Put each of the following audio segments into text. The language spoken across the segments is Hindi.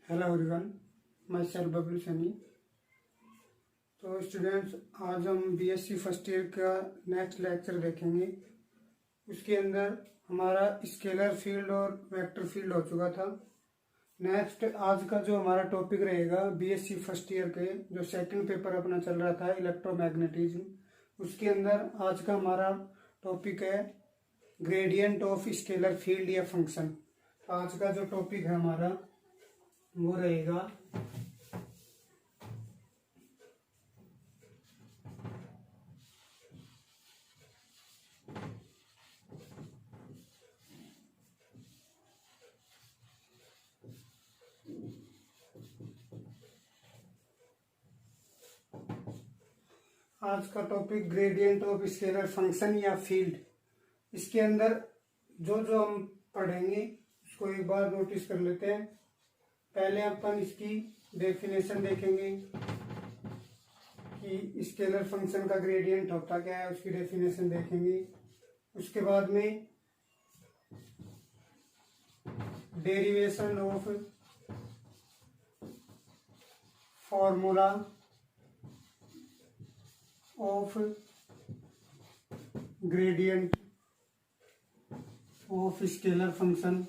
हेलो एवरीवन, मैं सेल्फ बबलू सनी। तो स्टूडेंट्स, आज हम बीएससी फर्स्ट ईयर का नेक्स्ट लेक्चर देखेंगे। उसके अंदर हमारा स्केलर फील्ड और वेक्टर फील्ड हो चुका था। नेक्स्ट आज का जो हमारा टॉपिक रहेगा बीएससी फर्स्ट ईयर के जो सेकंड पेपर अपना चल रहा था इलेक्ट्रोमैग्नेटिज्म, उसके अंदर आज का हमारा टॉपिक है ग्रेडियंट ऑफ स्केलर फील्ड या फंक्शन। आज का जो टॉपिक है हमारा वो रहेगा आज का topic gradient of scalar function या फील्ड। इसके अंदर जो जो हम पढ़ेंगे उसको एक बार नोटिस कर लेते हैं। पहले अपन इसकी डेफिनेशन देखेंगे कि स्केलर फंक्शन का ग्रेडियंट होता क्या है, उसकी डेफिनेशन देखेंगे। उसके बाद में derivation of formula of gradient of scalar function.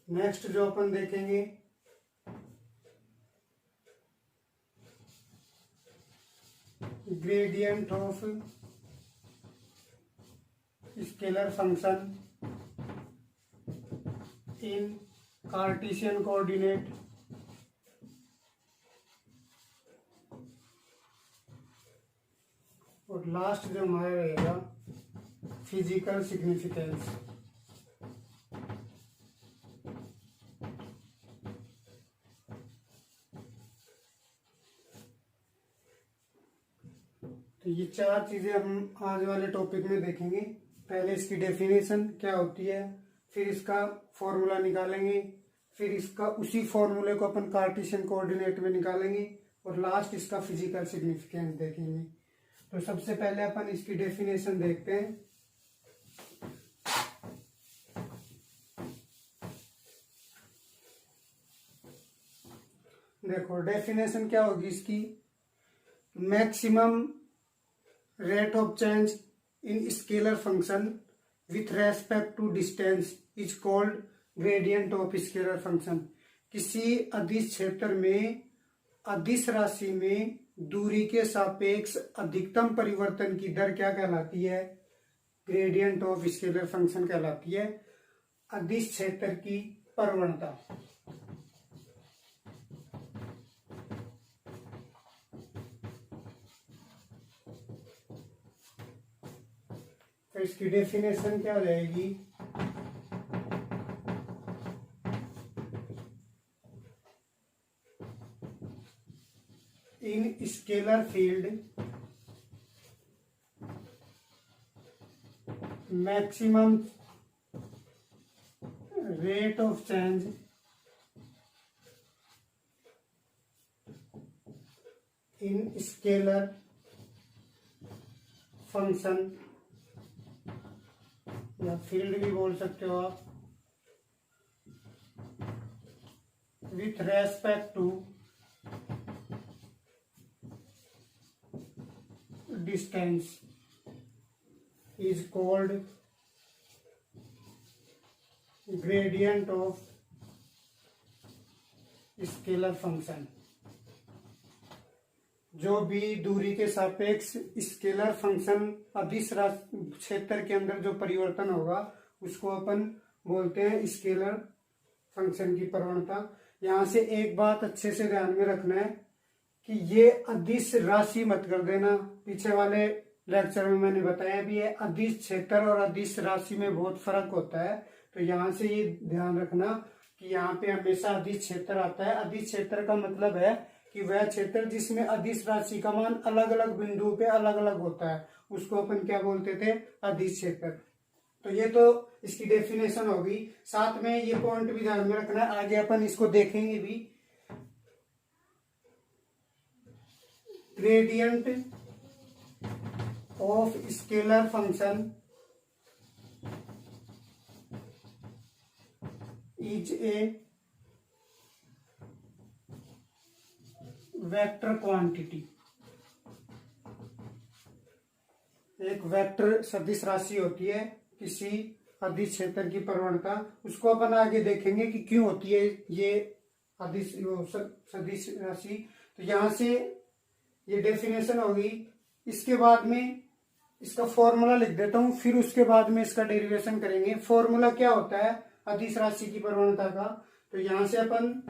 Next जो अपन देखेंगे gradient of scalar function in Cartesian coordinate. और लास्ट जो हमारा रहेगा फिजिकल सिग्निफिकेंस। तो ये चार चीजें हम आज वाले टॉपिक में देखेंगे। पहले इसकी डेफिनेशन क्या होती है, फिर इसका फॉर्मूला निकालेंगे, फिर इसका उसी फॉर्मूले को अपन कार्टेशियन कोऑर्डिनेट में निकालेंगे और लास्ट इसका फिजिकल सिग्निफिकेंस देखेंगे। तो सबसे पहले अपन इसकी डेफिनेशन देखते हैं। देखो डेफिनेशन क्या होगी इसकी, maximum rate of change in scalar function with respect to distance is called gradient of scalar function. किसी अदिश क्षेत्र में अदिश राशि में दूरी के सापेक्ष अधिकतम परिवर्तन की दर क्या कहलाती है, ग्रेडियंट ऑफ स्केलर फंक्शन कहलाती है। अदिश क्षेत्र की प्रवणता। तो इसकी डेफिनेशन क्या हो जाएगी, in scalar field maximum rate of change in scalar function या फील्ड भी बोल सकते हो आप, with respect to distance is called gradient of scalar function. जो भी दूरी के सापेक्ष स्केलर फंक्शन अदिश क्षेत्र के अंदर जो परिवर्तन होगा उसको अपन बोलते हैं स्केलर फंक्शन की प्रवणता। यहां से एक बात अच्छे से ध्यान में रखना है कि ये अदिश राशि मत कर देना। पीछे वाले लेक्चर में मैंने बताया भी है अदिश क्षेत्र और अदिश राशि में बहुत फर्क होता है। तो यहाँ से ये ध्यान रखना कि यहाँ पे हमेशा अदिश क्षेत्र आता है। अदिश क्षेत्र का मतलब है कि वह क्षेत्र जिसमें अदिश राशि का मान अलग अलग बिंदु पे अलग अलग होता है उसको अपन क्या बोलते थे, अदिश क्षेत्र। तो ये तो इसकी डेफिनेशन होगी। साथ में ये पॉइंट भी ध्यान में रखना है, आगे अपन इसको देखेंगे भी। Gradient of scalar function is a vector quantity. एक वेक्टर सदिश राशि होती है किसी अदिश क्षेत्र की प्रवणता, उसको अपन आगे देखेंगे कि क्यों होती है ये अदिश सदिश राशि। तो यहां से ये डेफिनेशन होगी। इसके बाद में इसका फॉर्मूला लिख देता हूं, फिर उसके बाद में इसका डेरिवेशन करेंगे। फॉर्मूला क्या होता है अदिश राशि की प्रवणता का? तो यहां से अपन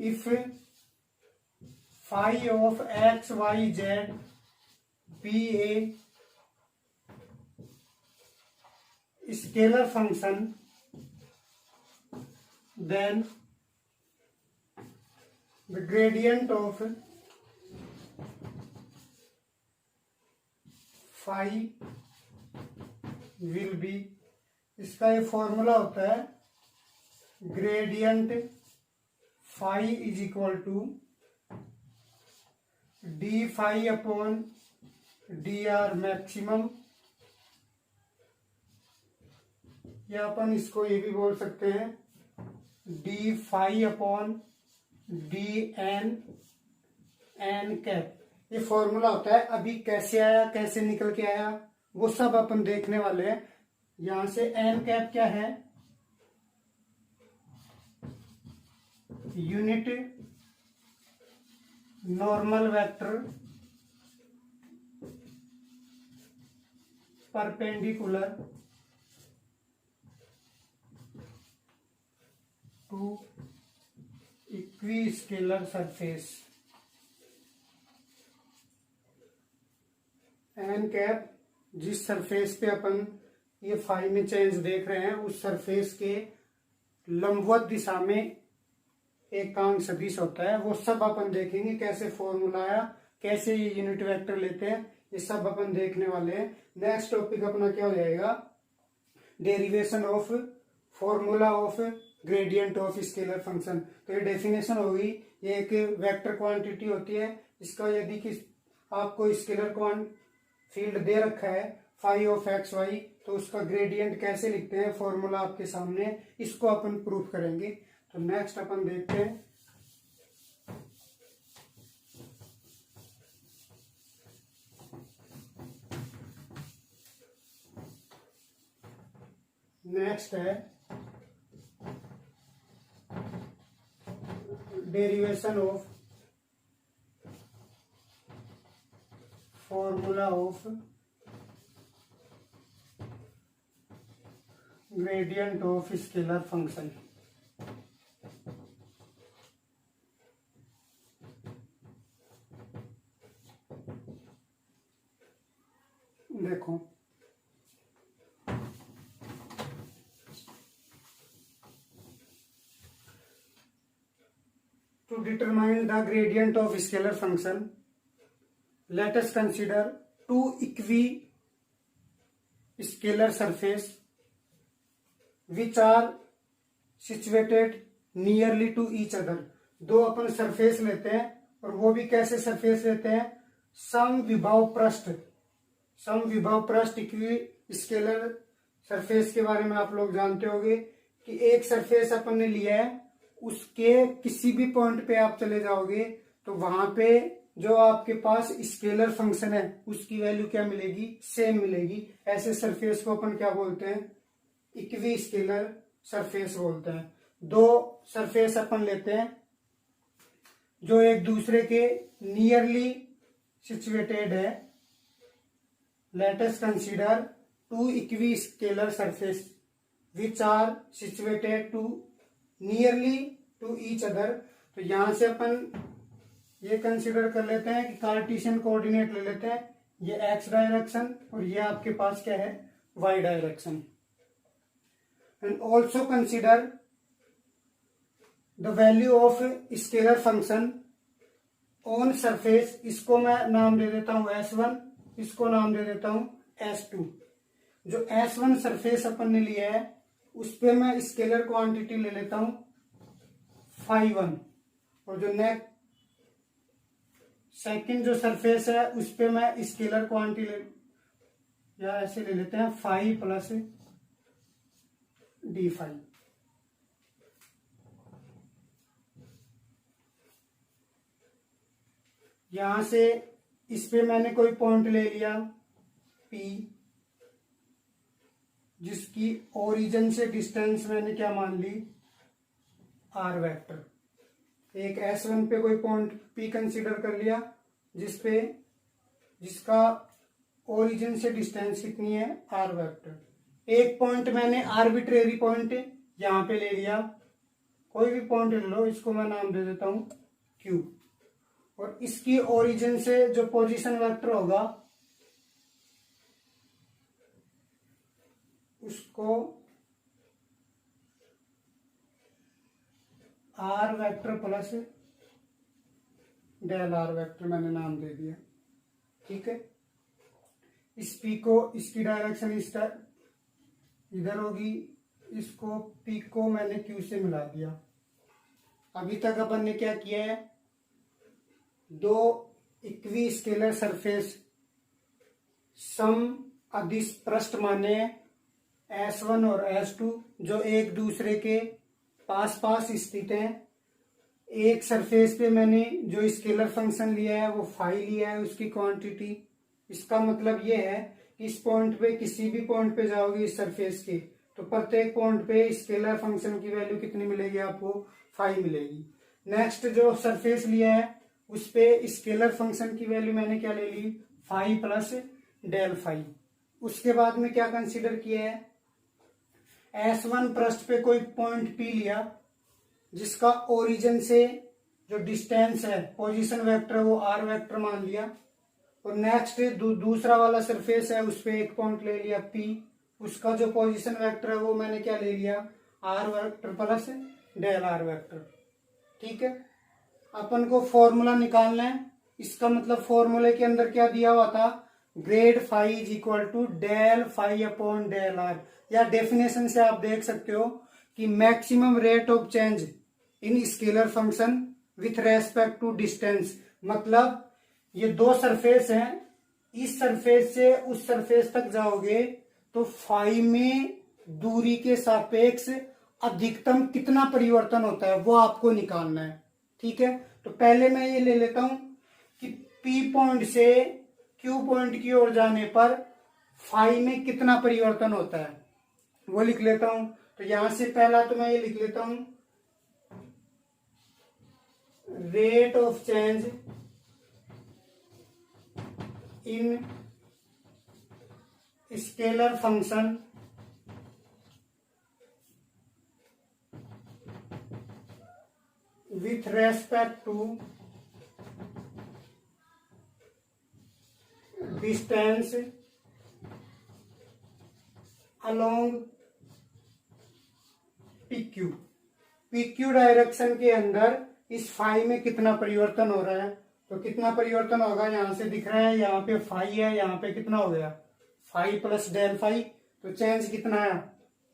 if phi of x y z be a scalar function then the gradient of phi will be, इसका ये फॉर्मूला होता है gradient phi is equal to D phi upon D R maximum, या अपन इसको ये भी बोल सकते हैं D phi upon D N N cap. ये फॉर्मूला होता है। अभी कैसे आया, कैसे निकल के आया, वो सब अपन देखने वाले हैं। यहां से एन कैप क्या है? Unit normal vector perpendicular to equiscalar surface. N cap जिस सरफेस पे अपन ये फाई में चेंज देख रहे हैं उस सरफेस के लंबवत दिशा में एकांक सदिश होता है। वो सब अपन देखेंगे, कैसे फॉर्मूला आया, कैसे ये यूनिट वेक्टर लेते हैं, ये सब अपन देखने वाले हैं। नेक्स्ट टॉपिक अपना क्या हो जाएगा? Derivation of formula of gradient of scalar function. तो ये डेफिनेशन होगी, ये एक वेक्टर क्वांटिटी होती है। इसका यदि कि आपको स्केलर फील्ड दे रखा है फाई ऑफ एक्स वाई, तो उसका ग्रेडियंट कैसे लिखते हैं, फॉर्मूला आपके सामने, इसको अपन प्रूफ करेंगे। तो नेक्स्ट अपन देखते हैं नेक्स्ट है derivation of formula of gradient of scalar function. देखो to determine the gradient of scalar function, let us consider two equi-scalar surface which are situated nearly to each other। दो अपन सरफेस लेते हैं, और वो भी कैसे सरफेस लेते हैं? समविभव पृष्ठ। समविभव पृष्ठ इक्वी स्केलर सरफेस के बारे में आप लोग जानते होंगे कि एक सरफेस अपन ने लिया है, उसके किसी भी पॉइंट पे आप चले जाओगे तो वहां पे जो आपके पास स्केलर फंक्शन है उसकी वैल्यू क्या मिलेगी? सेम मिलेगी। ऐसे सरफेस को अपन क्या बोलते हैं? इक्वी स्केलर सरफेस बोलते हैं। दो सरफेस अपन लेते हैं जो एक दूसरे के नियरली सिचुएटेड है। Let us consider two equi scalar surface which are situated to nearly to each other. तो यहां से अपन ये कंसीडर कर लेते हैं कि कार्टेशियन कोऑर्डिनेट ले लेते हैं, ये एक्स डायरेक्शन और ये आपके पास क्या है? Y direction. And also consider the value of scalar function on surface. इसको मैं नाम दे देता हूं S1, इसको नाम दे देता हूं S2। जो S1 सरफेस अपन ने लिया है उस पे मैं स्केलर क्वांटिटी ले लेता हूं phi1, और जो नेक्स्ट सेकंड जो सरफेस है उस पे मैं स्केलर क्वांटिटी या ऐसे ले लेते हैं phi प्लस डी फाई। यहां से इस पे मैंने कोई पॉइंट ले लिया P, जिसकी ओरिजिन से डिस्टेंस मैंने क्या मान ली, आर वेक्टर। एक S1 पे कोई पॉइंट P कंसीडर कर लिया जिसका ओरिजिन से डिस्टेंस कितनी है, आर वेक्टर। एक पॉइंट मैंने आर्बिट्रेरी पॉइंट यहां पे ले लिया, कोई भी पॉइंट ले लो, इसको मैं नाम दे देता हूं Q, और इसकी ओरिजिन से जो पोजीशन वेक्टर होगा उसको R vector plus del R vector मैंने नाम दे दिया। ठीक है, इस पी को, इसकी डायरेक्शन इस इधर होगी, इसको पी को मैंने क्यू से मिला दिया। अभी तक अपन ने क्या किया है, दो इक्वी स्केलर सरफेस सम अदिश पृष्ठ माने S1 और S2 जो एक दूसरे के पास पास स्थित हैं। एक सरफेस पे मैंने जो स्केलर फंक्शन लिया है वो फाई लिया है, उसकी क्वांटिटी। इसका मतलब ये है कि इस पॉइंट पे, किसी भी पॉइंट पे जाओगे इस सरफेस के, तो प्रत्येक पॉइंट पे स्केलर फंक्शन की वैल्यू कितनी मिलेगी आपको, फाई मिलेगी। नेक्स्ट जो सरफेस लिया है उस पे स्केलर फंक्शन की वैल्यू मैंने क्या ले ली, फाई प्लस डेल फाई। उसके बाद में क्या कंसीडर किया है, S1 पृष्ठ पे कोई पॉइंट P लिया जिसका ओरिजिन से जो डिस्टेंस है, पोजीशन वेक्टर, वो आर वेक्टर मान लिया। और नेक्स्ट दूसरा वाला सरफेस है उस पे एक पॉइंट ले लिया P, उसका जो पोजीशन वेक्टर है वो मैंने क्या ले लिया, R vector plus del R vector. ठीक है, अपन को फॉर्मूला निकालना है। इसका मतलब फॉर्मूले के अंदर क्या दिया हुआ था, grad phi is equal to del phi upon del R, या डेफिनेशन से आप देख सकते हो कि maximum rate of change in scalar function with respect to distance. मतलब ये दो सरफेस हैं, इस सरफेस से उस सरफेस तक जाओगे तो फाई में दूरी के सापेक्ष अधिकतम कितना परिवर्तन होता है वो आपको निकालना है। ठीक है, तो पहले मैं ये ले लेता हूं कि P पॉइंट से Q पॉइंट की ओर जाने पर फाई में कितना परिवर्तन होता है वो लिख लेता हूं। तो यहां से पहला तो मैं ये लिख लेता हूं, rate of change in scalar function with respect to distance along PQ। PQ direction के अंदर इस फाई में कितना परिवर्तन हो रहा है, तो कितना परिवर्तन होगा यहां से दिख रहा है, यहाँ पे फाई है, यहाँ पे कितना हो गया, फाई प्लस डेल फाई, तो चेंज कितना है,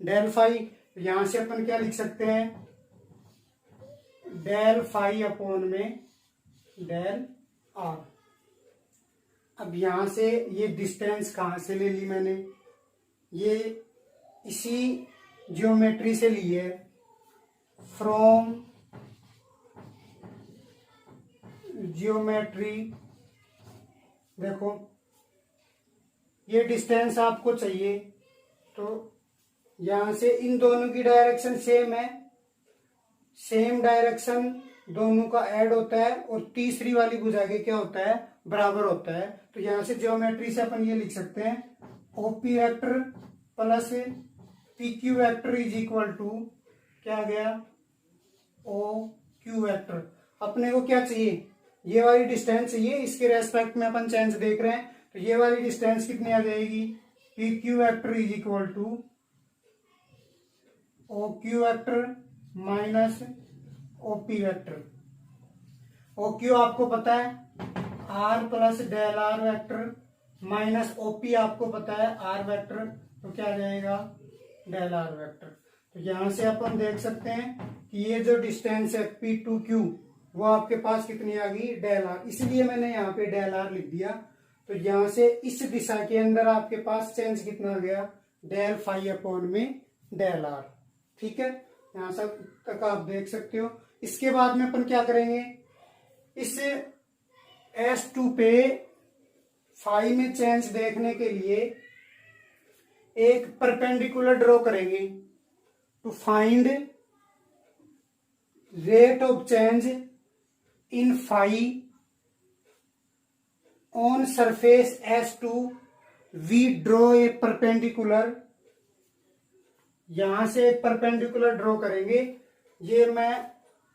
डेल फाई। तो यहां से अपन क्या लिख सकते हैं, डेल फाई अपॉन में डेल आर। अब यहां से ये डिस्टेंस कहां से ले ली मैंने, ये इसी ज्योमेट्री से ली है, फ्रॉम ज्योमेट्री। देखो ये डिस्टेंस आपको चाहिए, तो यहां से इन दोनों की डायरेक्शन सेम है, सेम डायरेक्शन दोनों का ऐड होता है, और तीसरी वाली भुजा के क्या होता है, बराबर होता है। तो यहां से ज्योमेट्री से अपन ये लिख सकते हैं, OP vector plus PQ vector is equal to क्या आ गया, OQ वेक्टर। अपने को क्या चाहिए, ये वाली डिस्टेंस चाहिए, इसके रेस्पेक्ट में अपन चेंज देख रहे हैं, तो ये वाली डिस्टेंस कितनी आ जाएगी, PQ vector is equal to OQ vector minus OP vector. OQ आपको पता है R plus del R vector, minus OP आपको पता है R वेक्टर, तो क्या आ जाएगा, डेल आर वेक्टर। तो यहां से अपन देख सकते हैं कि ये जो डिस्टेंस है P2Q वो आपके पास कितनी आ गई, डेल आर, इसलिए मैंने यहाँ पे डेल आर लिख दिया। तो यहां से इस दिशा के अंदर आपके पास चेंज कितना आ गया, डेल फाई अपॉन में डेल आर। ठीक है, यहां सब तक आप देख सकते हो। इसके बाद में अपन क्या करेंगे, इस S2 पे फाई में चेंज देखने के लिए एक परपेंडिकुलर ड्रॉ करेंगे to find rate of change in phi on surface S2 we draw a perpendicular. यहां से एक परपेंडिकुलर ड्रॉ करेंगे, ये मैं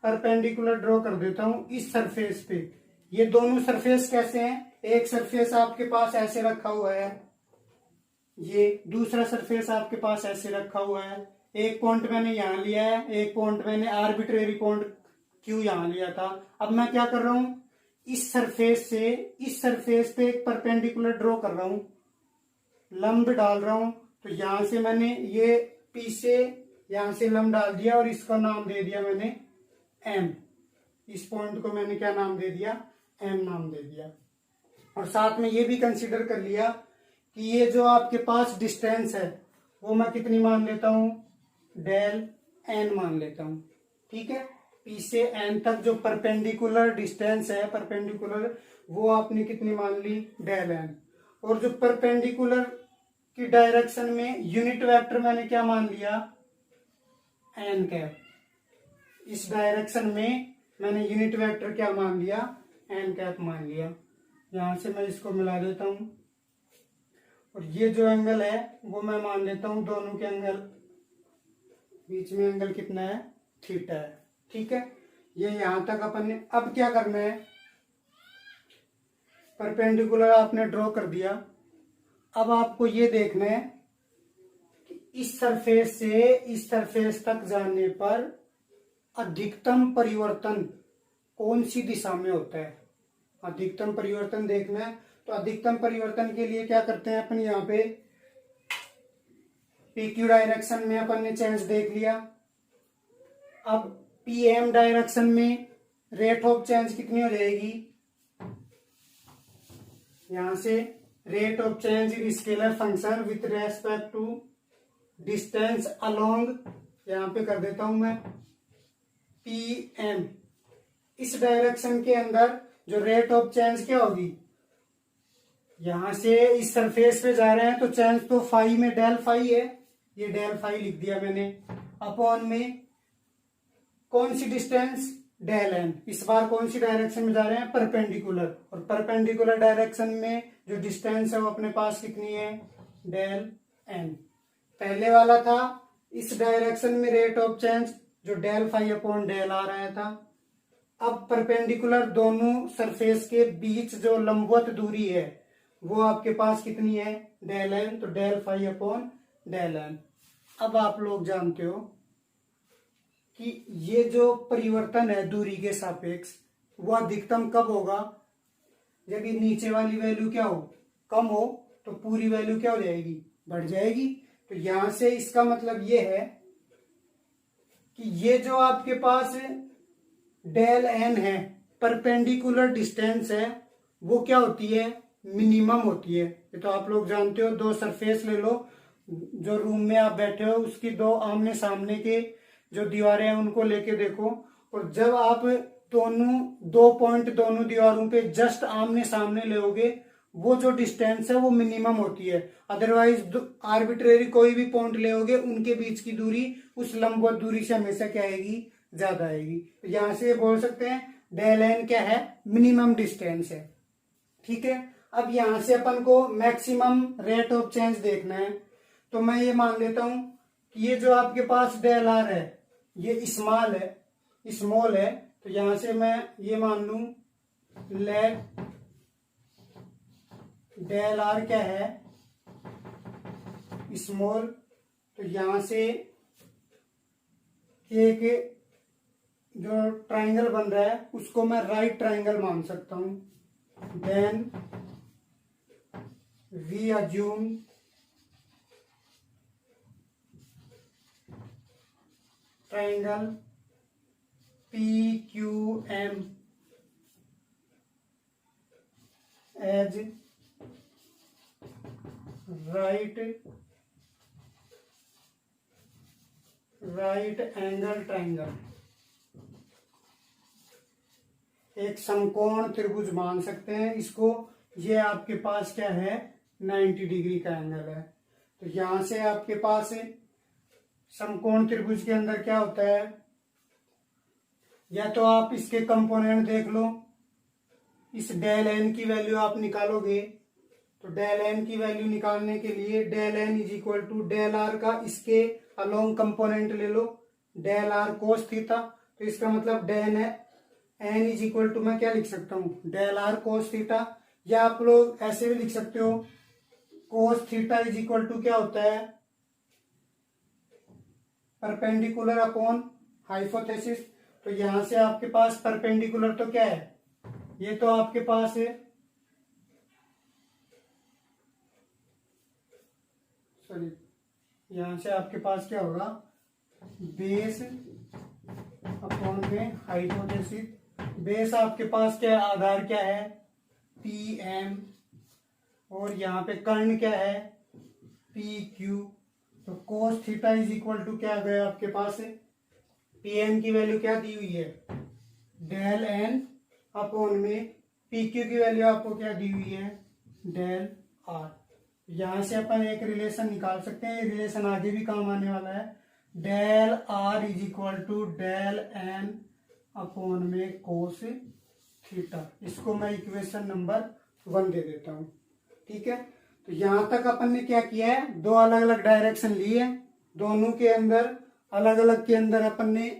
परपेंडिकुलर ड्रॉ कर देता हूं इस सरफेस पे। ये दोनों सरफेस कैसे हैं, एक सरफेस आपके पास ऐसे रखा हुआ है, ये दूसरा सरफेस आपके पास ऐसे रखा हुआ है। एक पॉइंट मैंने यहां लिया है, एक पॉइंट मैंने आर्बिट्रेरी पॉइंट Q यहां लिया था। अब मैं क्या कर रहा हूं, इस सरफेस से इस सरफेस पे एक परपेंडिकुलर ड्रॉ कर रहा हूं, लंब डाल रहा हूं। तो यहां से मैंने ये P से यहां से लंब डाल दिया और इसका नाम दे दिया मैंने M। इस पॉइंट को मैंने क्या नाम दे दिया, M नाम दे दिया। और साथ में ये भी कंसीडर कर लिया कि ये जो आपके पास डिस्टेंस है वो मैं कितनी मान लेता हूं, डेल n मान लेता हूं। ठीक है, P से N तक जो परपेंडिकुलर डिस्टेंस है, परपेंडिकुलर, वो आपने कितनी मान ली, डेल n। और जो परपेंडिकुलर की डायरेक्शन में यूनिट वेक्टर मैंने क्या मान लिया, n कैप। इस डायरेक्शन में मैंने यूनिट वेक्टर क्या मान लिया, n कैप मान लिया। यहां से मैं इसको मिला देता हूं और ये जो एंगल है वो मैं मान लेता हूं, दोनों के एंगल बीच में एंगल कितना है, थीटा है। ठीक है, ये यहां तक अपन ने। अब क्या करना है, परपेंडिकुलर आपने ड्रॉ कर दिया। अब आपको ये देखना है कि इस सरफेस से इस सरफेस तक जाने पर अधिकतम परिवर्तन कौन सी दिशा में होता है। अधिकतम परिवर्तन देखना है, तो अधिकतम परिवर्तन के लिए क्या करते हैं अपन, यहाँ पे PQ डायरेक्शन में अपन ने चेंज देख लिया। अब PM डायरेक्शन में रेट ऑफ चेंज कितनी हो जाएगी, यहां से rate of change in scalar function with respect to distance along, यहां पे कर देता हूं मैं PM। इस डायरेक्शन के अंदर जो रेट ऑफ चेंज क्या होगी, यहां से इस सरफेस पे जा रहे हैं तो चेंज तो फाई में डेल फाई है, ये डेल फाई लिख दिया मैंने, अपॉन में कौन सी डिस्टेंस, डेल n। इस बार कौन सी डायरेक्शन में जा रहे हैं, परपेंडिकुलर, और परपेंडिकुलर डायरेक्शन में जो डिस्टेंस है वो अपने पास कितनी है, डेल n। पहले वाला था इस डायरेक्शन में रेट ऑफ चेंज जो डेल फाई अपॉन डेल आ रहा था। अब परपेंडिकुलर दोनों सरफेस के बीच जो लंबवत दूरी है वो आपके पास कितनी है, डेल n, तो del phi upon del n। अब आप लोग जानते हो कि ये जो परिवर्तन है दूरी के सापेक्ष वो अधिकतम कब होगा, जब ये नीचे वाली वैल्यू क्या हो, कम हो, तो पूरी वैल्यू क्या हो जाएगी, बढ़ जाएगी। तो यहां से इसका मतलब ये है कि ये जो आपके पास डेल n है, परपेंडिकुलर डिस्टेंस है, वो क्या होती है, मिनिमम होती है। ये तो आप लोग जानते हो। दो सरफेस ले लो, जो रूम में आप बैठे हो उसकी दो आमने सामने के जो दीवारें हैं उनको लेके देखो, और जब आप दोनों दो पॉइंट दोनों दीवारों पे जस्ट आमने सामने लोगे, वो जो डिस्टेंस है वो मिनिमम होती है। अदरवाइज आर्बिट्रेरी कोई भी पॉइंट लोगे, उनके बीच की दूरी उस लंबवत दूरी से हमेशा क्या आएगी, ज्यादा आएगी। तो यहां से बोल सकते हैं डेल n क्या है, मिनिमम डिस्टेंस है। ठीक है, अब यहां से अपन को मैक्सिमम रेट ऑफ चेंज देखना है, तो मैं ये मान लेता हूं कि ये जो आपके पास डेल r है ये स्मॉल है, तो यहां से मैं ये मान लू लेट डेल r क्या है, स्मॉल। तो यहां से एक जो ट्राइंगल बन रहा है उसको मैं राइट ट्राइंगल मान सकता हूं। Then we assume triangle PQM as right right angle triangle, एक समकोण त्रिभुज मान सकते हैं इसको। ये आपके पास क्या है, 90 डिग्री का एंगल है। तो यहां से आपके पास समकोण त्रिभुज के अंदर क्या होता है, या तो आप इसके कंपोनेंट देख लो, इस डेल एन की वैल्यू आप निकालोगे। तो डेल एन की वैल्यू निकालने के लिए del N is equal to del R का इसके अलोंग कंपोनेंट ले लो, डेल आर कोस थीटा। तो इसका मतलब del N is equal to मैं क्या लिख सकता हूँ, डेल आर कोस थीटा। या आप लोग ऐसे भी लिख सकते हो, cos theta is equal to क्या होता है, परपेंडिकुलर अपॉन हाइपोथेसिस। तो यहां से आपके पास परपेंडिकुलर तो क्या है, ये तो आपके पास है, सॉरी, यहां से आपके पास क्या होगा, बेस अपॉन में हाइपोथेसिस। बेस आपके पास क्या है, आधार क्या है, पी एम, और यहाँ पे कर्ण क्या है, पी क्यू। तो cos theta is equal to क्या आ गया आपके पास, पी एम की वैल्यू क्या दी हुई है, डेल एन अपॉन में पी क्यू की वैल्यू आपको क्या दी हुई है, डेल आर। यहां से अपन एक रिलेशन निकाल सकते हैं, ये रिलेशन आगे भी काम आने वाला है। Del R is equal to del N upon में कोस थीटा। इसको मैं इक्वेशन नंबर 1 दे देता हूं, ठीक है। तो यहां तक अपन ने क्या किया है, दो अलग अलग डायरेक्शन लिए, दोनों के अंदर अलग अलग के अंदर अपन ने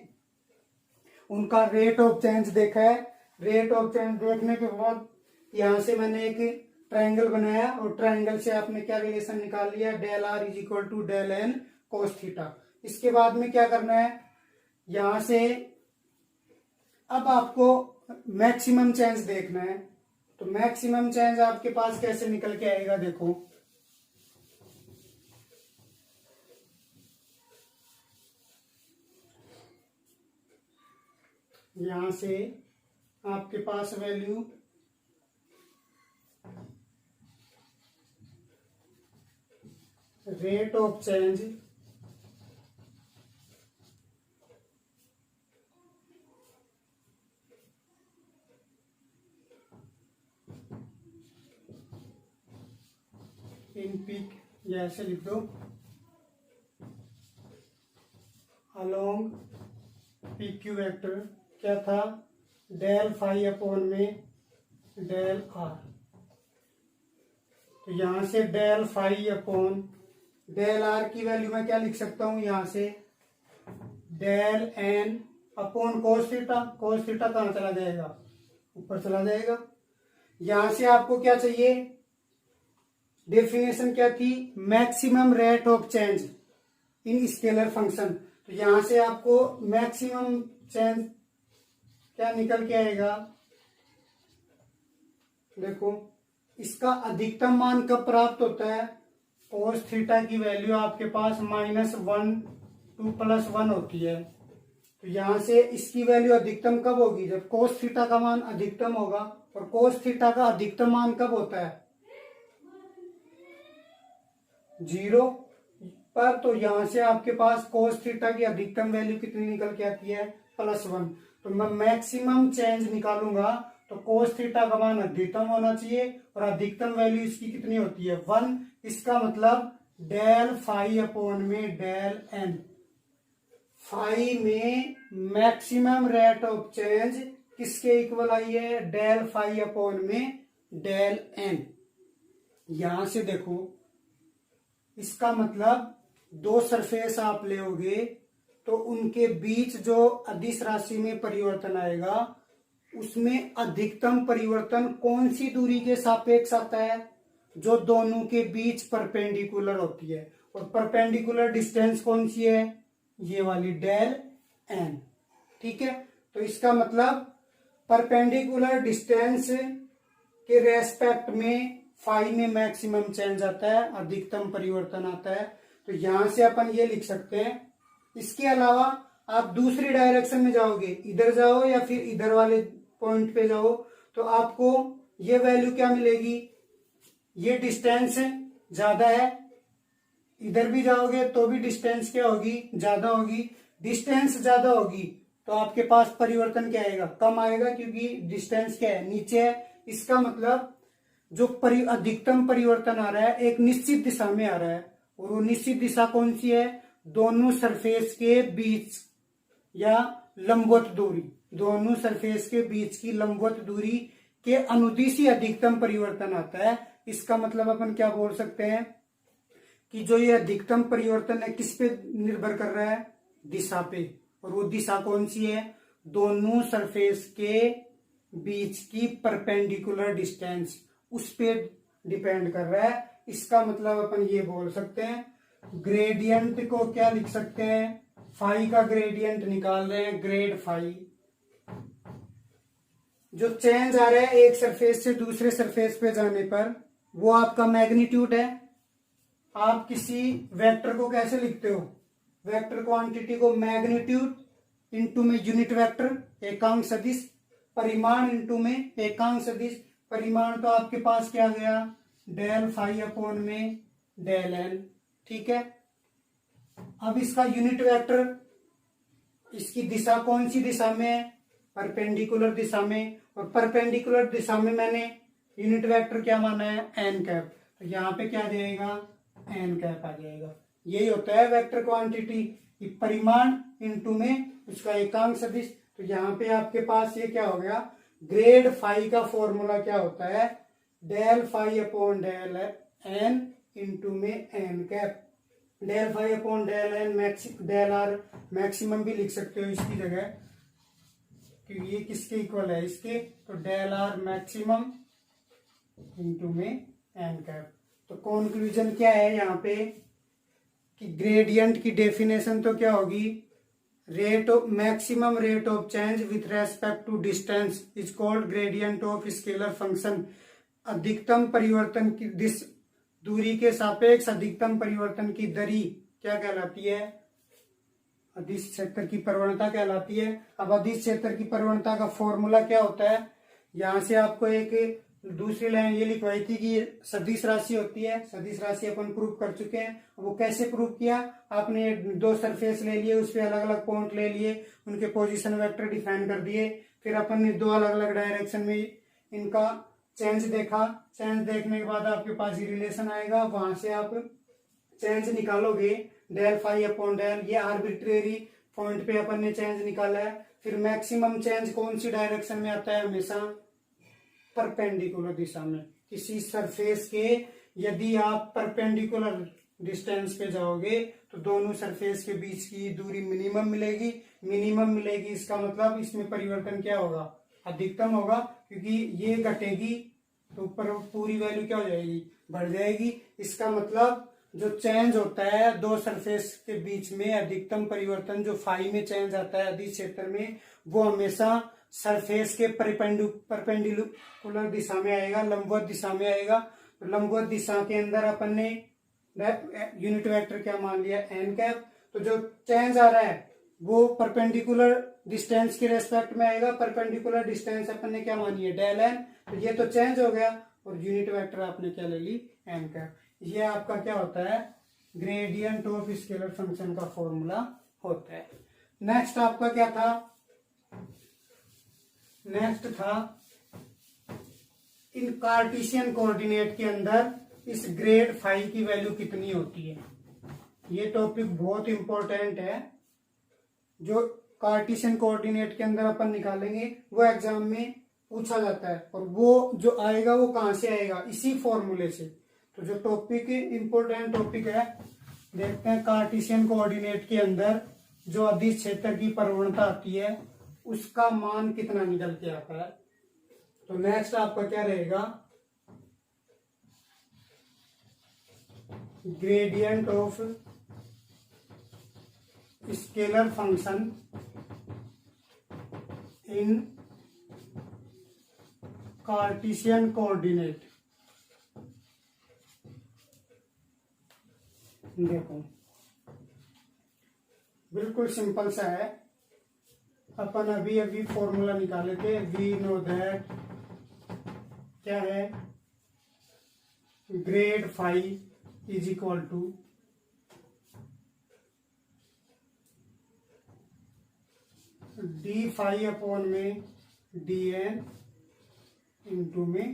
उनका रेट ऑफ चेंज देखा है। रेट ऑफ चेंज देखने के बाद यहां से मैंने एक ट्रायंगल बनाया, और ट्रायंगल से आपने क्या रिलेशन निकाल लिया, del R is equal to del N cos theta. इसके बाद में क्या करना है, यहां से अब आपको मैक्सिमम चेंज देखना है। तो मैक्सिमम चेंज आपके पास कैसे निकल के आएगा, देखो, यहां से आपके पास value rate of change in peak, या ऐसे लिख दो, अलोंग पी क्यू वेक्टर क्या था, डेल फाई अपॉन में डेल आर। तो यहां से del phi upon del R की वैल्यू मैं क्या लिख सकता हूं, यहां से del N upon cos theta. Cos theta कहां चला जाएगा, ऊपर चला जाएगा। यहां से आपको क्या चाहिए, डेफिनेशन क्या थी, maximum rate of change in scalar function. तो यहां से आपको मैक्सिमम चेंज क्या निकल के आएगा, देखो, इसका अधिकतम मान कब प्राप्त होता है, कोस थीटा की वैल्यू आपके पास -1 to +1 होती है। तो यहां से इसकी वैल्यू अधिकतम कब होगी, जब कोस थीटा का मान अधिकतम होगा। और कोस थीटा का अधिकतम मान कब होता है, 0 पर। तो यहां से आपके पास कोस थीटा की अधिकतम वैल्यू कितनी निकल के आती है, +1। तो मैं मैक्सिमम चेंज निकालूंगा, तो कोस थीटा का मान अधिकतम होना चाहिए, और अधिकतम वैल्यू इसकी कितनी होती है, 1। इसका मतलब डेल फाई अपॉन में डेल एन। फाई में मैक्सिमम रेट ऑफ चेंज किसके इक्वल आई है, डेल फाई अपॉन में डेल एन। यहां से देखो, इसका मतलब दो सरफेस आप लेओगे तो उनके बीच जो अदिश राशि में परिवर्तन आएगा, उसमें अधिकतम परिवर्तन कौन सी दूरी के सापेक्ष आता है, जो दोनों के बीच परपेंडिकुलर होती है। और परपेंडिकुलर डिस्टेंस कौन सी है, ये वाली डेल एन, ठीक है। तो इसका मतलब परपेंडिकुलर डिस्टेंस के रेस्पेक्ट में फाई में मैक्सिमम चेंज आता है, अधिकतम परिवर्तन आता है। तो यहां से अपन ये लिख सकते हैं। इसके अलावा आप दूसरी डायरेक्शन में जाओगे, इधर जाओ या फिर इधर वाले पॉइंट पे जाओ, तो आपको ये वैल्यू क्या मिलेगी, ये डिस्टेंस ज्यादा है, इधर भी जाओगे तो भी डिस्टेंस क्या होगी, ज्यादा होगी। डिस्टेंस ज्यादा होगी तो आपके पास परिवर्तन क्या आएगा, कम आएगा, क्योंकि डिस्टेंस क्या है, नीचे है। इसका मतलब जो अधिकतम परिवर्तन आ रहा है एक निश्चित दिशा में आ रहा है, और वो निश्चित दिशा कौन सी है, दोनों सरफेस के बीच या लंबवत दूरी, दोनों सरफेस के बीच की लंबवत दूरी के अनुदिश ही अधिकतम परिवर्तन आता है। इसका मतलब अपन क्या बोल सकते हैं कि जो ये अधिकतम परिवर्तन है किस पे निर्भर कर रहा है, दिशा पे। और वो दिशा कौन सी है, दोनों सरफेस के बीच की परपेंडिकुलर डिस्टेंस, उस पे डिपेंड कर रहा है। इसका मतलब अपन ये बोल सकते हैं, ग्रेडियंट को क्या लिख सकते हैं, फाई का ग्रेडियंट निकाल रहे हैं, ग्रेड फाई। जो चेंज आ रहा है एक सरफेस से दूसरे सरफेस पे जाने पर, वो आपका मैग्नीट्यूड है। आप किसी वेक्टर को कैसे लिखते हो, वेक्टर क्वांटिटी को मैग्नीट्यूड इंटू में यूनिट वेक्टर एकांक सदिश, परिमाण इंटू में एकांक सदिश। परिमाण तो आपके पास क्या गया, डेल फाई अपॉन में डेल एन, ठीक है। अब इसका यूनिट वेक्टर, इसकी दिशा कौन सी दिशा में है, परपेंडिकुलर दिशा में, और परपेंडिकुलर दिशा में मैंने यूनिट वेक्टर क्या माना है, एन कैप। तो यहाँ पे क्या जाएगा, एन कैप आ जाएगा। यही होता है वेक्टर क्वांटिटी, परिमाण इंटू में उसका एकांक सदिश। तो यहाँ पे आपके पास ये क्या हो गया, ग्रेड फाई का फॉर्मूला क्या होता है, del phi upon del n into में N cap. Del phi upon del n del r maximum भी लिख सकते हो इसकी जगह, क्योंकि ये किसके इक्वल है, इसके। तो डेल आर मैक्सिमम इंटू में एन कैप। तो कंक्लूजन क्या है यहाँ पे कि ग्रेडियंट की डेफिनेशन तो क्या होगी, rate of maximum rate of change with respect to distance is called gradient of scalar function. अधिकतम परिवर्तन की दूरी के सापेक्ष अधिकतम परिवर्तन की दरी क्या कहलाती है, अदिश क्षेत्र की प्रवणता कहलाती है। अब अदिश क्षेत्र की प्रवणता का फॉर्मूला क्या होता है, यहां से आपको एक दूसरी लाइन ये लिखवाई थी कि सदिश राशि होती है। सदिश राशि अपन प्रूव कर चुके हैं। वो कैसे प्रूव किया, आपने दो सरफेस ले लिए, उस पर अलग अलग पॉइंट ले लिए, उनके पोजीशन वेक्टर डिफाइन कर दिए, फिर अपन ने दो अलग अलग डायरेक्शन में इनका चेंज देखा। चेंज देखने के बाद आपके पास ये रिलेशन आएगा, वहां से आप चेंज निकालोगे, डेल फाई अपॉन डेल, ये आर्बिट्रेरी पॉइंट पे अपन ने चेंज निकाला है। फिर मैक्सिमम चेंज कौन सी डायरेक्शन में आता है, हमेशा परपेंडिकुलर दिशा में। किसी सरफेस के यदि आप परपेंडिकुलर डिस्टेंस पे जाओगे तो दोनों सरफेस के बीच की दूरी मिनिमम मिलेगी। मिनिमम मिलेगी इसका मतलब इसमें परिवर्तन क्या होगा, अधिकतम होगा, क्योंकि ये घटेगी तो ऊपर पूरी वैल्यू क्या हो जाएगी, बढ़ जाएगी। इसका मतलब जो चेंज होता है दो सरफेस के बीच में, अधिकतम परिवर्तन जो फाई में चेंज आता है अदिश क्षेत्र में, वो हमेशा सरफेस के परपेंडिकुलर दिशा में आएगा, लंबवत दिशा में आएगा। तो लंबवत दिशा के अंदर अपन ने यूनिट वेक्टर क्या मान लिया, एन कैप। तो जो चेंज आ रहा है वो परपेंडिकुलर डिस्टेंस के रेस्पेक्ट में आएगा। परपेंडिकुलर डिस्टेंस अपन ने क्या मानी है, डेल एन। तो ये तो चेंज हो गया, और यूनिट वेक्टर आपने क्या ले ली, एन कैप। ये आपका क्या होता है, ग्रेडियंट ऑफ स्केलर फंक्शन का फॉर्मूला होता है। नेक्स्ट आपका क्या था, नेक्स्ट था इन कार्टेशियन कोऑर्डिनेट के अंदर इस ग्रेड फाई की वैल्यू कितनी होती है। ये टॉपिक बहुत इंपॉर्टेंट है, जो कार्टेशियन कोऑर्डिनेट के अंदर अपन निकालेंगे वो एग्जाम में पूछा जाता है, और वो जो आएगा वो कहां से आएगा, इसी फॉर्मूले से। तो जो टॉपिक इंपॉर्टेंट टॉपिक है, देखते हैं कार्टेशियन कोऑर्डिनेट के अंदर जो अदिश क्षेत्र की प्रवणता आती है उसका मान कितना निकल के आता है। तो नेक्स्ट आपका क्या रहेगा, gradient of scalar function in Cartesian coordinate. देखो बिल्कुल सिंपल सा है, अपन अभी अभी फॉर्मूला निकाले थे। वी नो दैट क्या है, grad phi is equal to D phi upon में डी एन इंटू में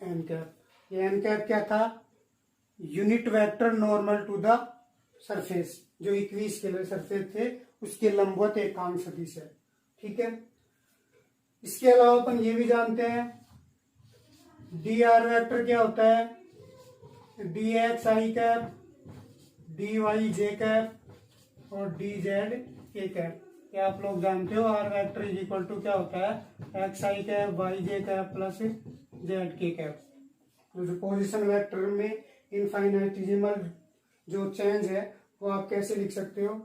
एन कैप। ये एन कैप क्या था? Unit vector normal to the surface, जो इक्वी स्केलर सरफेस थे उसके लंबवत एकांक सदिश है। ठीक है। इसके अलावा अपन ये भी जानते हैं डी आर वेक्टर क्या होता है? डी एक्स आई कैप, डी वाई जे कैप और डी जेड के कैप। क्या आप लोग जानते हो R vector is equal to क्या होता है? एक्स आई कैप वाई जे कैप प्लस जेड के कैप। जो पोजिशन वेक्टर में इनफाइनाइटिजिमल जो चेंज है वो आप कैसे लिख सकते हो?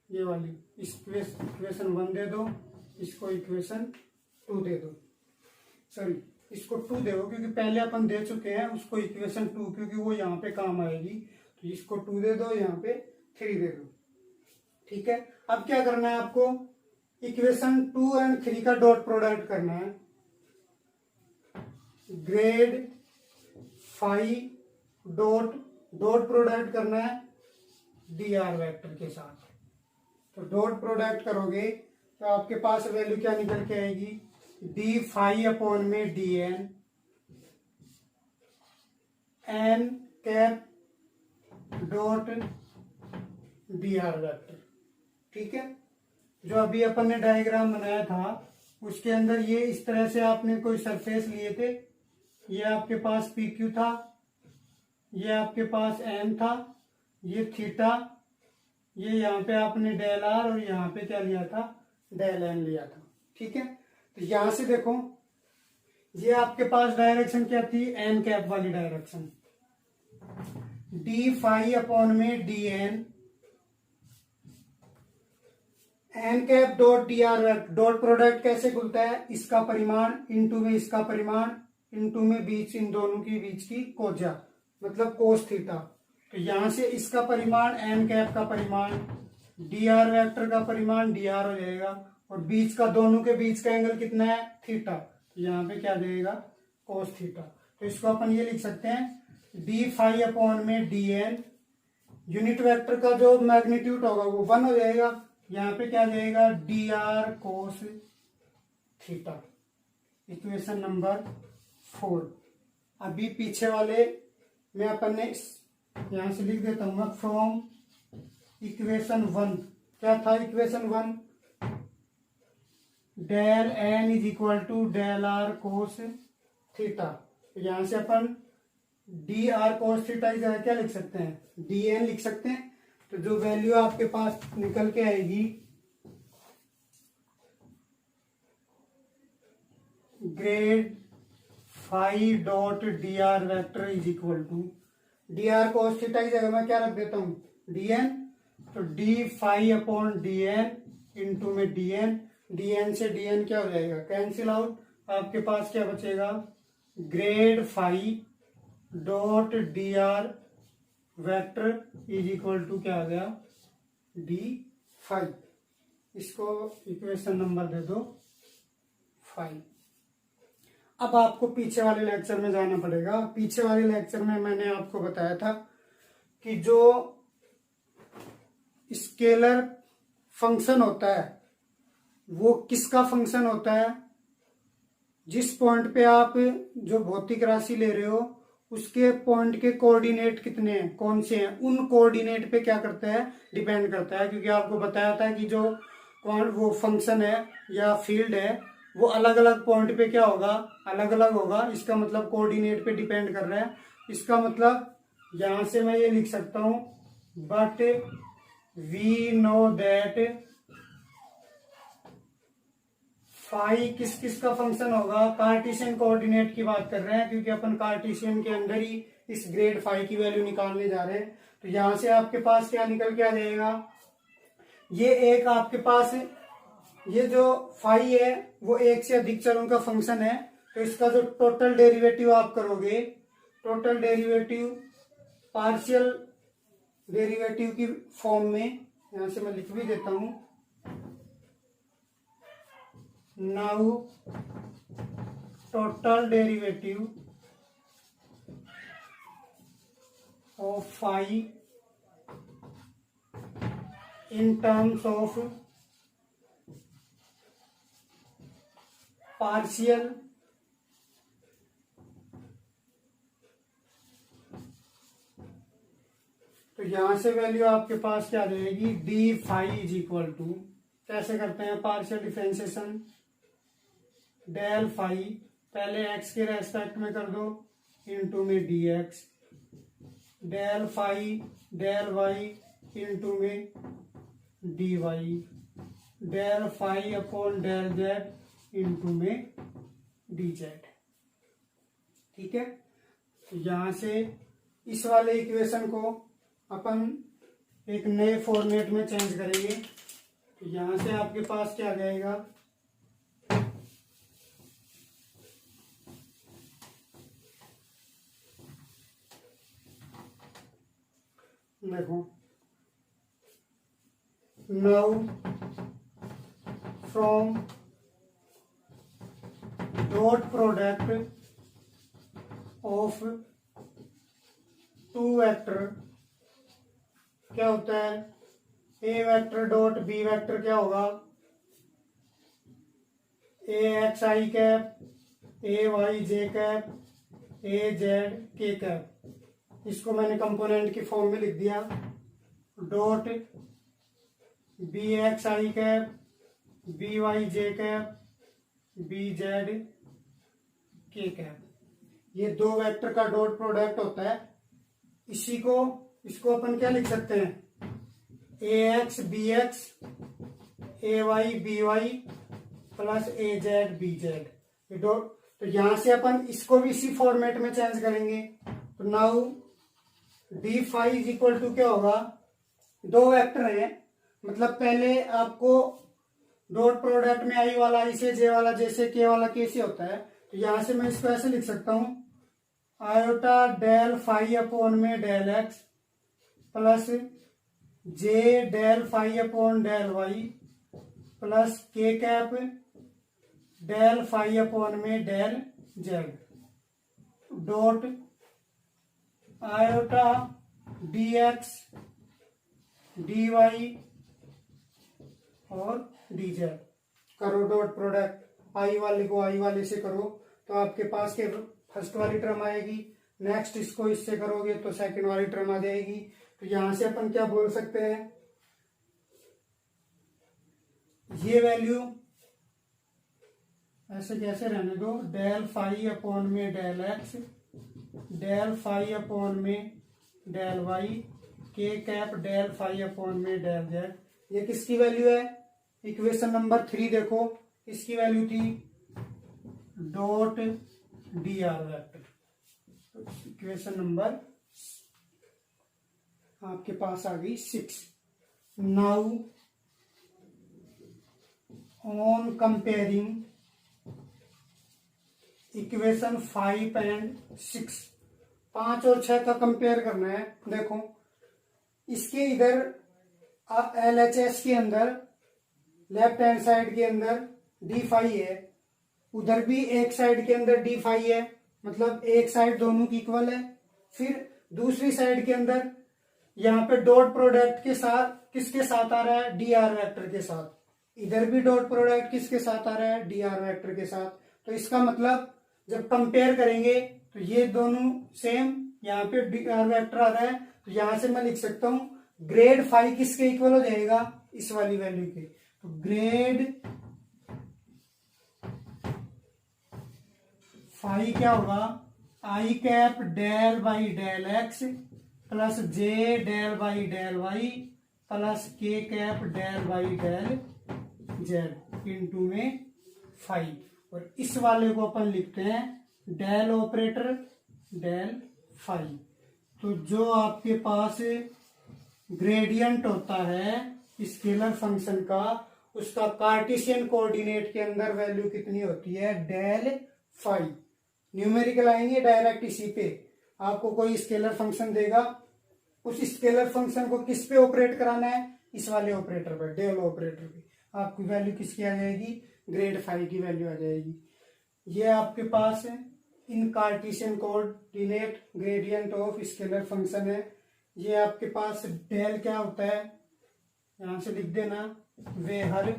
ये वाली इक्वेशन 1 दे दो, इसको इक्वेशन 2 दे दो, सॉरी इसको 2 दे दो क्योंकि पहले अपन दे चुके हैं उसको इक्वेशन 2, क्योंकि वो यहाँ पे काम आएगी। तो इसको 2 दे दो, यहाँ पे 3 दे दो। ठीक है। अब क्या करना है आपको? इक्वेशन 2 और 3 का डॉट प्रोडक्ट करना है। ग्रेड फाई डॉट प्रोडक्ट करना है डी आर वेक्टर के साथ। तो डॉट प्रोडक्ट करोगे तो आपके पास वैल्यू क्या निकल के आएगी? डी फाई अपॉन में D N N cap dot D R vector. ठीक है। जो अभी अपन ने डायग्राम बनाया था उसके अंदर ये इस तरह से आपने कोई सरफेस लिए थे। ये आपके पास पी क्यू था, ये आपके पास एम था, ये थीटा, ये यहाँ पे आपने डेल आर और यहाँ पे क्या लिया था? डेल एन लिया था। ठीक है। तो यहां से देखो ये आपके पास डायरेक्शन क्या थी? एन कैप वाली डायरेक्शन। डी फाई अपॉन में D N N cap dot D R dot product कैसे खुलता है? इसका परिमाण इंटू में इसका परिमाण इंटू में बीच, इन दोनों की बीच की कोजा, मतलब कोस थीटा। तो यहां से इसका परिमाण एन कैप का परिमाण, डी आर वेक्टर का परिमाण डी आर हो जाएगा और बीच का, दोनों के बीच का एंगल कितना है? थीटा। तो यहाँ पे क्या देगा? कोस थीटा। तो इसको अपन ये लिख सकते हैं डी फाई अपॉन में डी एन, यूनिट वेक्टर का जो मैग्नीट्यूड होगा वो 1 हो जाएगा। यहाँ पे क्या जाएगा? D R cos theta. Equation number 4। अभी पीछे वाले में अपन ने यहां से लिख देता हूं फ्रॉम इक्वेशन 1। क्या था equation 1? Del N is equal to del R cos theta. यहां से अपन डी आर कोस थीटा की जगह क्या लिख सकते हैं? डी एन लिख सकते हैं। तो जो वैल्यू आपके पास निकल के आएगी grad phi dot D R vector is equal to d are cos theta की जगह मैं क्या रख देता हूं? D n. तो d phi upon D N into में डी एन, डी एन से डी एन क्या हो जाएगा? Cancel out. आपके पास क्या बचेगा? Grad phi dot D R vector is equal to क्या आ गया? D phi. इसको इक्वेशन नंबर दे दो 5। अब आपको पीछे वाले लेक्चर में जाना पड़ेगा। पीछे वाले लेक्चर में मैंने आपको बताया था कि जो स्केलर फंक्शन होता है वो किसका फंक्शन होता है? जिस पॉइंट पे आप जो भौतिक राशि ले रहे हो उसके पॉइंट के कोऑर्डिनेट कितने हैं, कौन से हैं, उन कोऑर्डिनेट पे क्या करता है? डिपेंड करता है। क्योंकि आपको बताया था कि जो वो फंक्शन है या फील्ड है वो अलग अलग पॉइंट पे क्या होगा? अलग अलग होगा। इसका मतलब कोऑर्डिनेट पे डिपेंड कर रहा है। इसका मतलब यहां से मैं ये लिख सकता हूं but we know that phi किस किस का फंक्शन होगा? कार्टेशियन कोऑर्डिनेट की बात कर रहे हैं क्योंकि अपन कार्टेशियन के अंदर ही इस ग्रेड फाई की वैल्यू निकालने जा रहे हैं। तो यहां से आपके पास क्या निकल के आ जाएगा? ये एक आपके पास ये जो फाई है वो एक से अधिक चरों का फंक्शन है। तो इसका जो टोटल डेरिवेटिव आप करोगे, टोटल डेरिवेटिव पार्शियल डेरिवेटिव की फॉर्म में, यहां से मैं लिख भी देता हूं, now total derivative of phi in terms of partial तो यहां से वैल्यू आपके पास क्या आ जाएगी, d phi is equal to, कैसे करते हैं पार्शियल डिफरेंशिएशन, डेल फाई पहले एक्स के रेस्पेक्ट में कर दो इनटू में d x, del phi del y into में d y, del phi upon del Z into में डी जेड। ठीक है, तो यहां से इस वाले इक्वेशन को अपन एक नए फॉर्मेट में चेंज करेंगे। तो यहां से आपके पास क्या आ जाएगा, देखो now from dot product of two vector क्या होता है, a vector dot b vector क्या होगा, a x I cap a y J cap a z के कैप, इसको मैंने कंपोनेंट की फॉर्म में लिख दिया, डॉट बी एक्स आई कैप बी वाई जे कैप बी जेड के कैप, ये दो वेक्टर का डॉट प्रोडक्ट होता है। इसको अपन क्या लिख सकते हैं, ए एक्स बी एक्स ए वाई बी वाई प्लस ए जेड बी जेड, ये डॉट। तो यहां से अपन इसको भी इसी फॉर्मेट में चेंज करेंगे। तो now D phi is equal to क्या होगा, दो वेक्टर हैं, मतलब पहले आपको डॉट प्रोडक्ट में आई वाला आई से जे वाला जैसे के वाला के से होता है, तो यहां से मैं इसको ऐसे लिख सकता हूं, आयोटा डेल फाई अपॉन में del x plus j del phi upon del y plus k cap del phi upon में del z dot iota d x d y और डी जेड। करो डॉट प्रोडक्ट, आई वाले को आई वाले से करो तो आपके पास के फर्स्ट वाली टर्म आएगी, नेक्स्ट इसको इससे करोगे तो सेकंड वाली टर्म आ जाएगी। तो यहां से अपन क्या बोल सकते हैं, ये वैल्यू ऐसे कैसे रहने दो, डेल फाई अपॉन में del X del phi upon में del Y K cap del phi upon में डेल जेड। ये किसकी वैल्यू है, इक्वेशन नंबर 3 देखो, इसकी वैल्यू थी dot D R vector. Equation number आपके पास आ गई 6। Now on comparing equation 5 and 6, 5 और 6 का कंपेयर करना है। देखो इसके इधर LHS के अंदर लेफ्ट हैंड साइड के अंदर डी फाई है, उधर भी एक साइड के अंदर डी फाई है, मतलब एक साइड दोनों की इक्वल है। फिर दूसरी साइड के अंदर यहाँ पे डॉट प्रोडक्ट के साथ किसके साथ आ रहा है, डी आर वेक्टर के साथ। इधर भी डॉट प्रोडक्ट किसके साथ आ रहा है, डी आर वेक्टर के साथ। तो इसका मतलब जब कंपेयर करेंगे तो ये दोनों सेम, यहाँ पे डी आर वेक्टर आ रहा है, तो यहां से मैं लिख सकता हूं ग्रेड फाई किसके इक्वल हो जाएगा, इस वाली वैल्यू के। तो ग्रेड फाई क्या होगा, i cap del by del x plus j del by del y plus k cap del by del z into में फाई। और इस वाले को अपन लिखते हैं डेल ऑपरेटर डेल फाई। तो जो आपके पास ग्रेडियंट होता है स्केलर फंक्शन का, उसका कार्टेशियन कोऑर्डिनेट के अंदर वैल्यू कितनी होती है, डेल फाई। न्यूमेरिकल आएंगे डायरेक्ट इसी पे, आपको कोई स्केलर फंक्शन देगा, उस स्केलर फंक्शन को किस पे ऑपरेट कराना है, इस वाले ऑपरेटर पर, डेल ऑपरेटर पे। आपकी वैल्यू किसकी आ जाएगी, ग्रेड फाई की वैल्यू आ जाएगी। ये आपके पास in Cartesian coordinate gradient of scalar function है। ये आपके पास डेल क्या होता है, यहां से लिख देना, where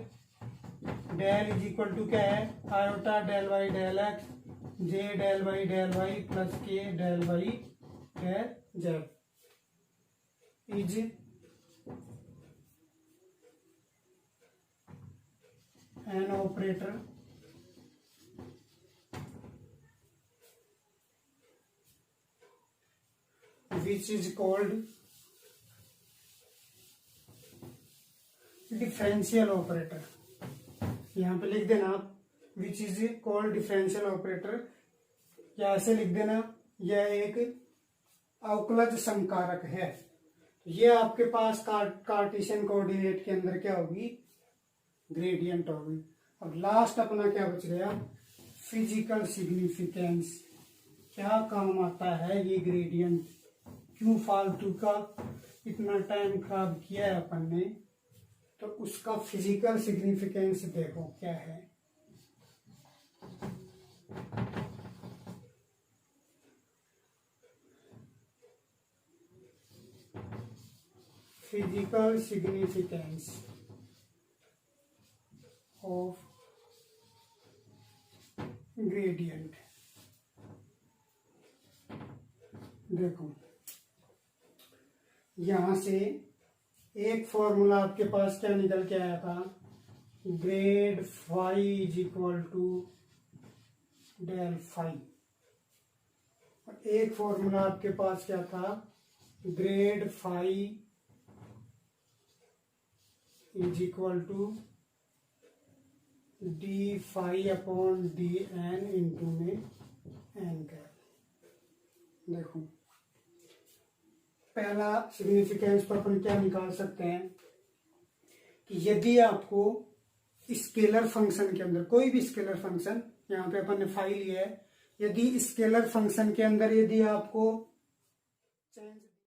del is equal to क्या है, iota del y del x, j del y plus k del y del z is an operator which is called differential operator. यहां पे लिख देना आप which is called differential operator, या ऐसे लिख देना यह एक अवकलज समकारक है। ये आपके पास कार्टेशियन कोऑर्डिनेट के अंदर क्या होगी, ग्रेडियंट होगी। अब लास्ट अपना क्या बच गया, फिजिकल सिग्निफिकेंस। क्या काम आता है ये ग्रेडियंट, क्यों फालतू का इतना टाइम खराब किया है अपन ने, तो उसका फिजिकल सिग्निफिकेंस देखो क्या है। Physical significance of gradient. देखो यहां से एक फॉर्मूला आपके पास क्या निकल के आया था, grad phi is equal to del phi. और एक फॉर्मूला आपके पास क्या था, grad phi is equal to D phi upon D N into में एन कैप। देखो पहला सिग्निफिकेंस पर अपन क्या निकाल सकते हैं कि यदि आपको स्केलर फंक्शन के अंदर, कोई भी स्केलर फंक्शन, यहाँ पे अपन ने फाई लिया है, यदि स्केलर फंक्शन के अंदर यदि आपको चेंज